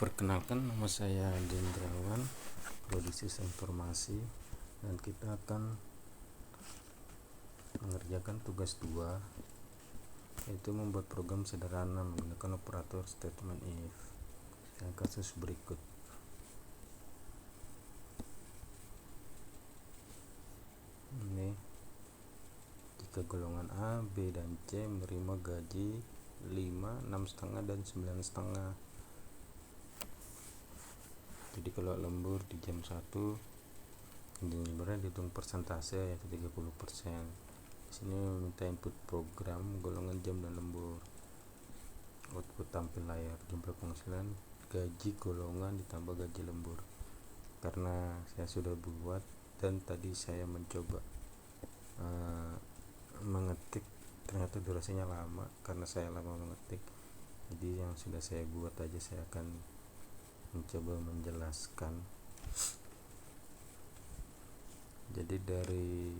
Perkenalkan, nama saya Dendrawan, Prodi Sistem Informasi, dan kita akan mengerjakan tugas 2, yaitu membuat program sederhana menggunakan operator statement if dengan kasus berikut. Ini jika golongan A, B, dan C menerima gaji 5, 6,5, dan 9,5. Jadi kalau lembur di jam 1, lemburnya dihitung persentase, yaitu 30%. Di sini meminta input program, golongan jam dan lembur. Output tampil layar, jumlah penghasilan, gaji golongan ditambah gaji lembur. Karena saya sudah buat dan tadi saya mencoba mengetik, ternyata durasinya lama karena saya lama mengetik. Jadi yang sudah saya buat aja saya akan mencoba menjelaskan. Jadi dari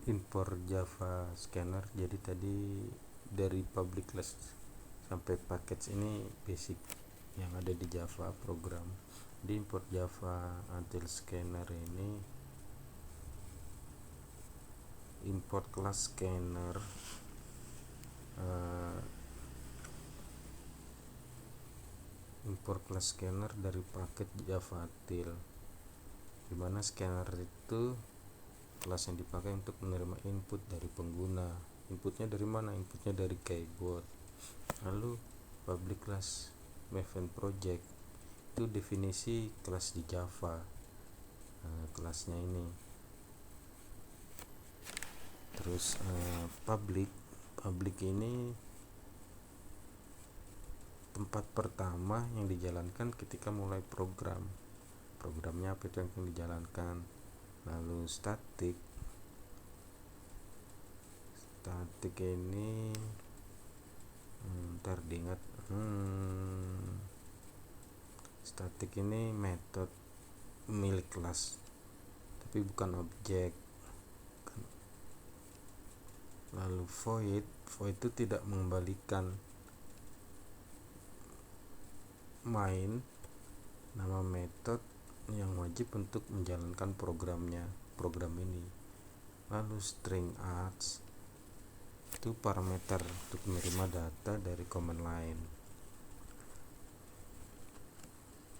import Java scanner, jadi tadi dari public class sampai package ini basic yang ada di Java program. Di import Java until scanner ini, import class scanner, import class scanner dari paket Java util, dimana scanner itu kelas yang dipakai untuk menerima input dari pengguna. Inputnya dari mana? Inputnya dari keyboard. Lalu public class event project itu definisi kelas di Java. Kelasnya ini. Terus public ini tempat pertama yang dijalankan ketika mulai program. Programnya apa itu yang dijalankan. Lalu static ini ntar diingat, static ini metode milik kelas tapi bukan objek. Lalu void itu tidak mengembalikan main nama metode yang wajib untuk menjalankan program ini. Lalu string args itu parameter untuk menerima data dari command line.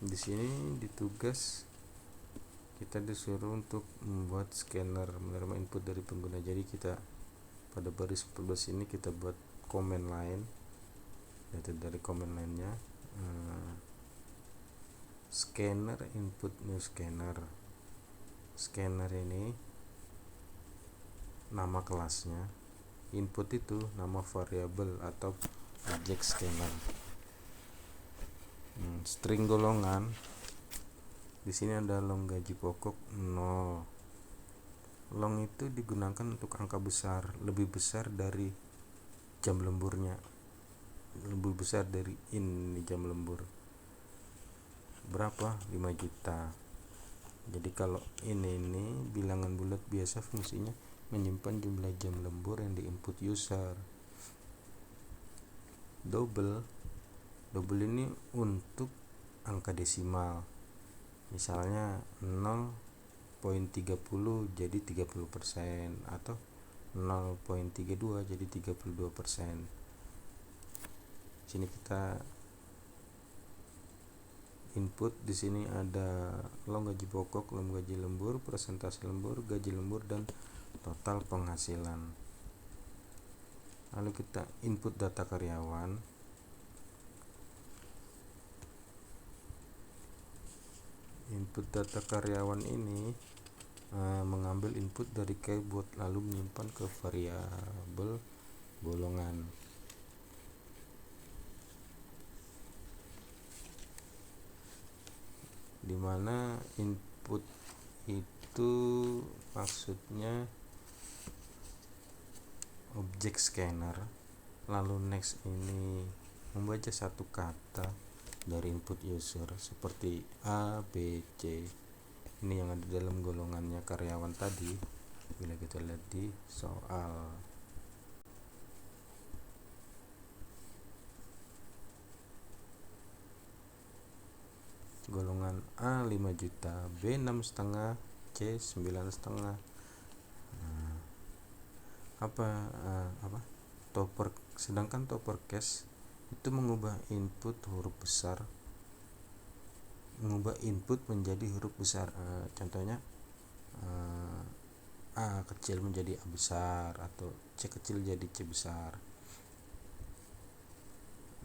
Di sini di tugas kita disuruh untuk membuat scanner menerima input dari pengguna. Jadi kita pada baris 14 ini kita buat command line, yaitu dari command line-nya scanner input new scanner. Scanner ini nama kelasnya, input itu nama variabel atau objek scanner. String golongan di sini ada long gaji pokok 0. Long itu digunakan untuk angka besar, lebih besar dari jam lemburnya, lebih besar dari ini jam lembur. Berapa? 5 juta. Jadi kalau ini bilangan bulat biasa, fungsinya menyimpan jumlah jam lembur yang diinput user. Double ini untuk angka desimal, misalnya 0.30 jadi 30% atau 0.32 jadi 32%. Sini kita input, di sini ada long gaji pokok, long gaji lembur, persentase lembur, gaji lembur, dan total penghasilan. Lalu kita input data karyawan. Input data karyawan ini mengambil input dari keyboard lalu menyimpan ke variabel golongan. Dimana input itu maksudnya objek scanner. Lalu next ini membaca satu kata dari input user seperti A, B, C. Ini yang ada dalam golongannya karyawan tadi. Bila kita lihat di soal. A 5 juta, B 6,5, C 9,5. Sedangkan topper case itu mengubah input menjadi huruf besar. Contohnya A kecil menjadi A besar atau C kecil jadi C besar.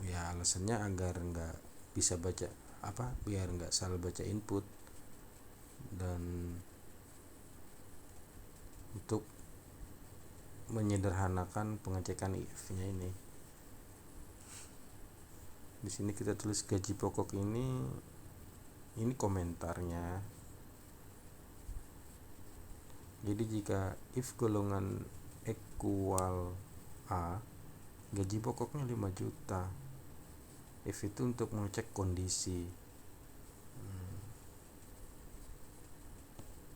Ya alasannya agar nggak bisa baca biar nggak salah baca input, dan untuk menyederhanakan pengecekan if-nya ini. Di sini kita tulis gaji pokok ini komentarnya. Jadi jika if golongan equal A, gaji pokoknya 5 juta. If itu untuk mengecek kondisi.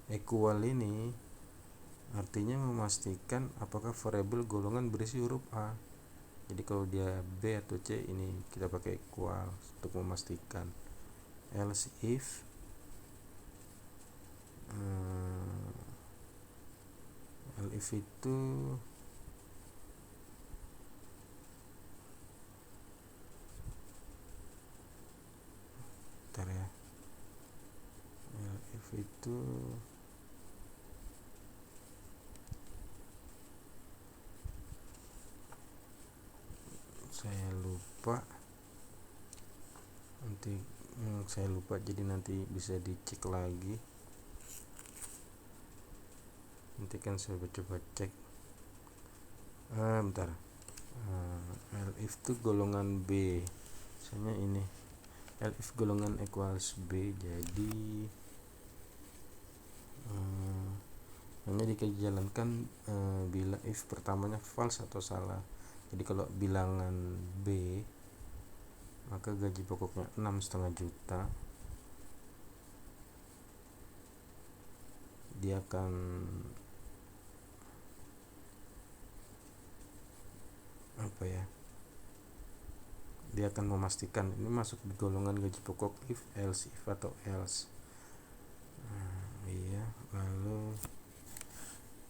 Equal ini artinya memastikan apakah variabel golongan berisi huruf A. Jadi kalau dia B atau C, ini kita pakai equal untuk memastikan. Else if itu saya lupa jadi nanti bisa dicek lagi. Nanti kan saya coba cek. Bentar. If itu golongan B, misalnya ini if golongan equals B, jadi hanya dijalankan bila if pertamanya false atau salah. Jadi kalau bilangan B, maka gaji pokoknya 6,5 juta, dia akan dia akan memastikan ini masuk di golongan gaji pokok if atau else. Lalu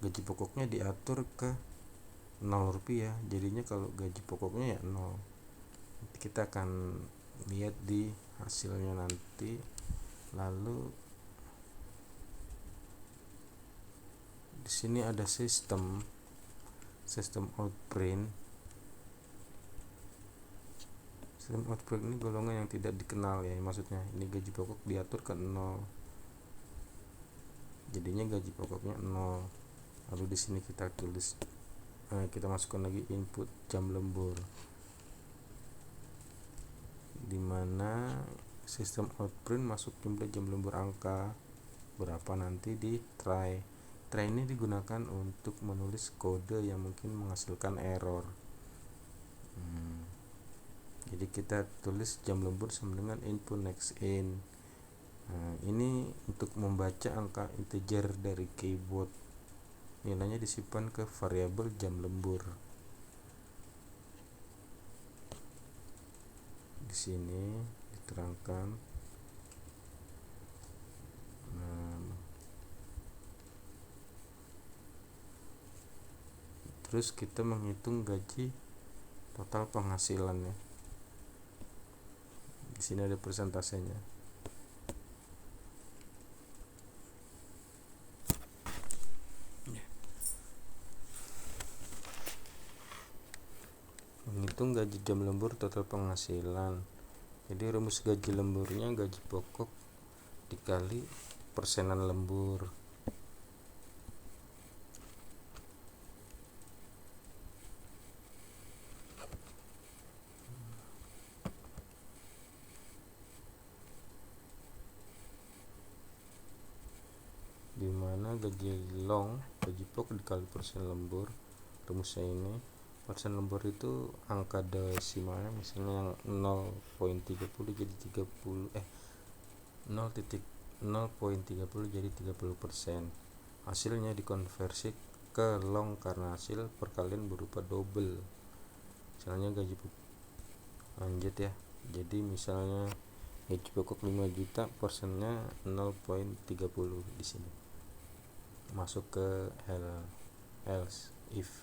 gaji pokoknya diatur ke 0 rupiah, jadinya kalau gaji pokoknya ya 0. Nanti kita akan lihat di hasilnya nanti. Lalu di sini ada sistem outprint. Sistem outprint ini golongan yang tidak dikenal ya, maksudnya ini gaji pokok diatur ke 0, jadinya gaji pokoknya 0. Lalu di sini kita tulis, kita masukkan lagi input jam lembur, dimana sistem outprint masuk jumlah jam lembur angka berapa nanti di try ini digunakan untuk menulis kode yang mungkin menghasilkan error. Jadi kita tulis jam lembur sama dengan input next in. Ini untuk membaca angka integer dari keyboard, nilainya disimpan ke variabel jam lembur. Di sini diterangkan. Terus kita menghitung gaji total penghasilannya. Di sini ada persentasenya. Menghitung gaji jam lembur total penghasilan. Jadi rumus gaji lemburnya gaji pokok dikali persenan lembur. Dimana gaji pokok dikali persen lembur, rumusnya ini persen lembur itu angka desimalnya, misalnya yang 0,30 jadi 0,30 jadi 30%. Hasilnya dikonversi ke long karena hasil perkalian berupa double. Misalnya gaji pokok, lanjut ya, jadi misalnya gaji pokok 5 juta persennya 0,30 di sini masuk ke else if.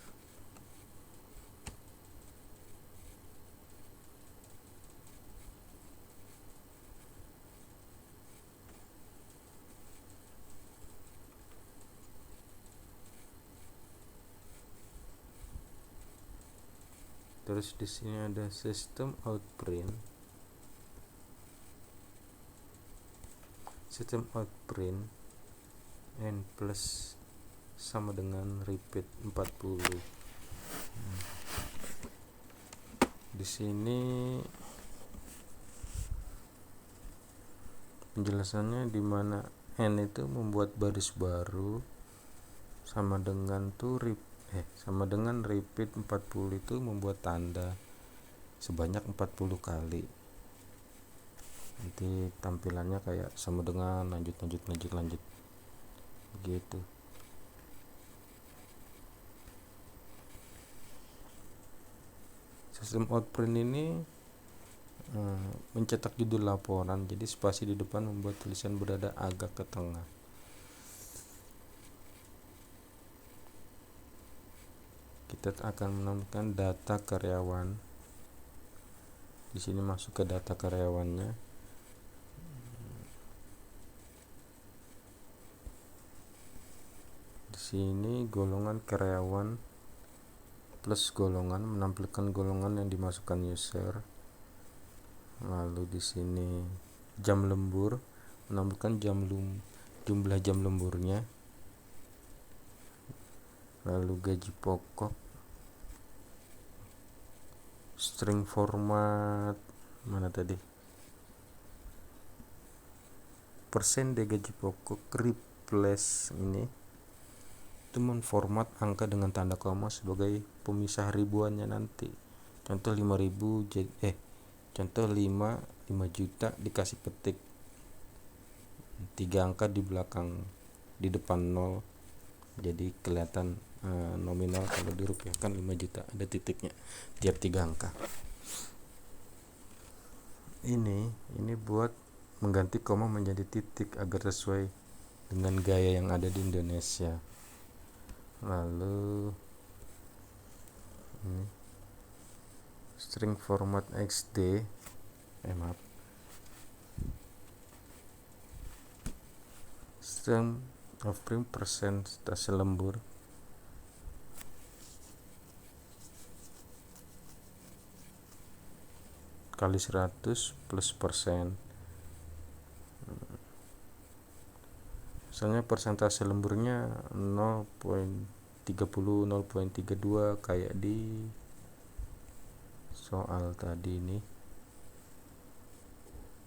Terus di sini ada system out print. System out print n plus sama dengan repeat 40. Di sini penjelasannya di mana n itu membuat baris baru sama dengan repeat 40 itu membuat tanda sebanyak 40 kali. Nanti tampilannya kayak sama dengan lanjut gitu. Sistem outprint ini mencetak judul laporan, jadi spasi di depan membuat tulisan berada agak ke tengah. Kita akan menemukan data karyawan. Di sini masuk ke data karyawannya. Di sini golongan karyawan plus golongan menampilkan golongan yang dimasukkan user. Lalu di sini jam lembur menampilkan jumlah jam lemburnya. Lalu gaji pokok, string format mana tadi, persen dari gaji pokok, replace ini itu menformat angka dengan tanda koma sebagai pemisah ribuannya nanti. Contoh 5.000 contoh 5 juta dikasih petik 3 angka di belakang di depan 0, jadi kelihatan nominal. Kalau dirupiahkan 5 juta ada titiknya tiap 3 angka. Ini buat mengganti koma menjadi titik agar sesuai dengan gaya yang ada di Indonesia. Lalu ini string format XD string of print persentase lembur kali 100 plus persen. Misalnya persentase lemburnya 0,30 0,32 kayak di soal tadi ini.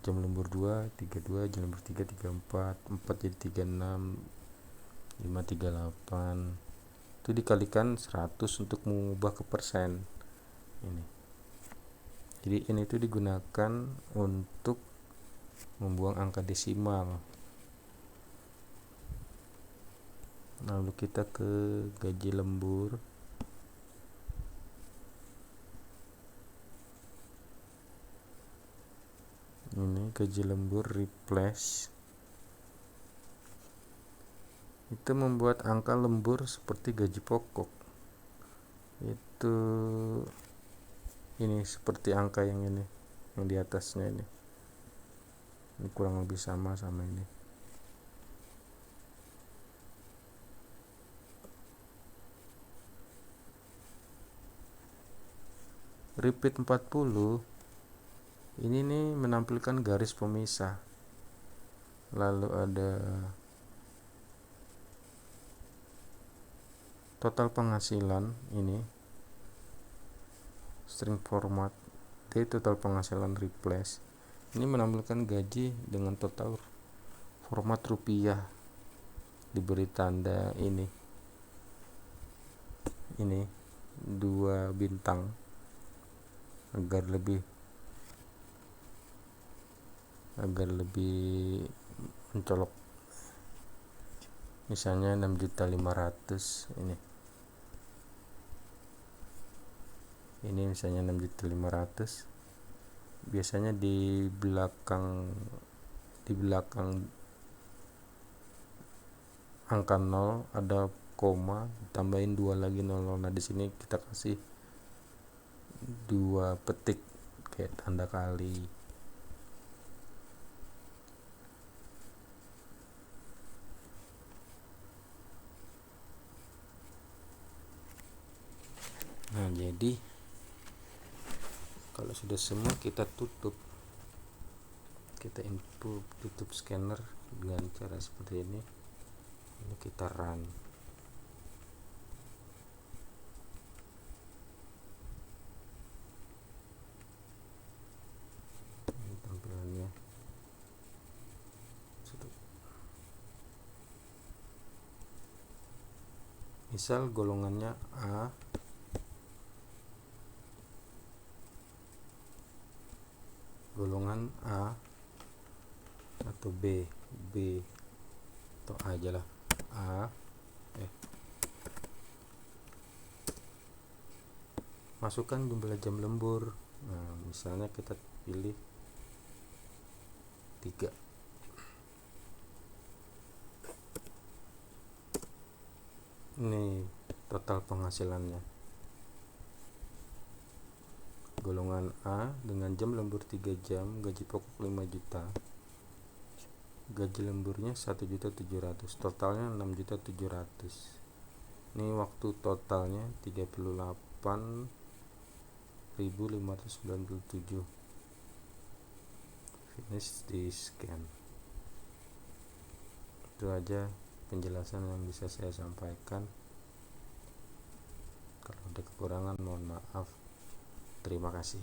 Jam lembur 2 32, jam lembur 3 34, 4 jadi 36, 5 38. Itu dikalikan 100 untuk mengubah ke persen. Jadi ini itu digunakan untuk membuang angka desimal. Lalu kita ke gaji lembur. Ini gaji lembur replace. Itu membuat angka lembur seperti gaji pokok. Itu ini seperti angka yang ini, yang di atasnya ini. Ini kurang lebih sama ini. Repeat 40 ini nih menampilkan garis pemisah. Lalu ada total penghasilan, ini string format D total penghasilan replace. Ini menampilkan gaji dengan total format rupiah, diberi tanda ini 2 bintang agar lebih mencolok. Misalnya 6.500.000 ini misalnya 6.500.000. biasanya di belakang angka 0 ada koma, tambahin 2 lagi 00. Nah di sini kita kasih 2 petik kayak tanda kali. Nah jadi kalau sudah semua kita tutup, kita input, tutup scanner dengan cara seperti ini. Lalu kita run. Ini tampilannya. Misal golongannya A, golongan A atau B atau A aja lah, masukkan jumlah jam lembur. Nah misalnya kita pilih 3. Ini total penghasilannya. Golongan A dengan jam lembur 3 jam, gaji pokok 5 juta, gaji lemburnya 1.700.000, totalnya 6.700.000. Ini waktu totalnya 38.597. Finish di scan. Itu aja penjelasan yang bisa saya sampaikan. Kalau ada kekurangan mohon maaf. Terima kasih.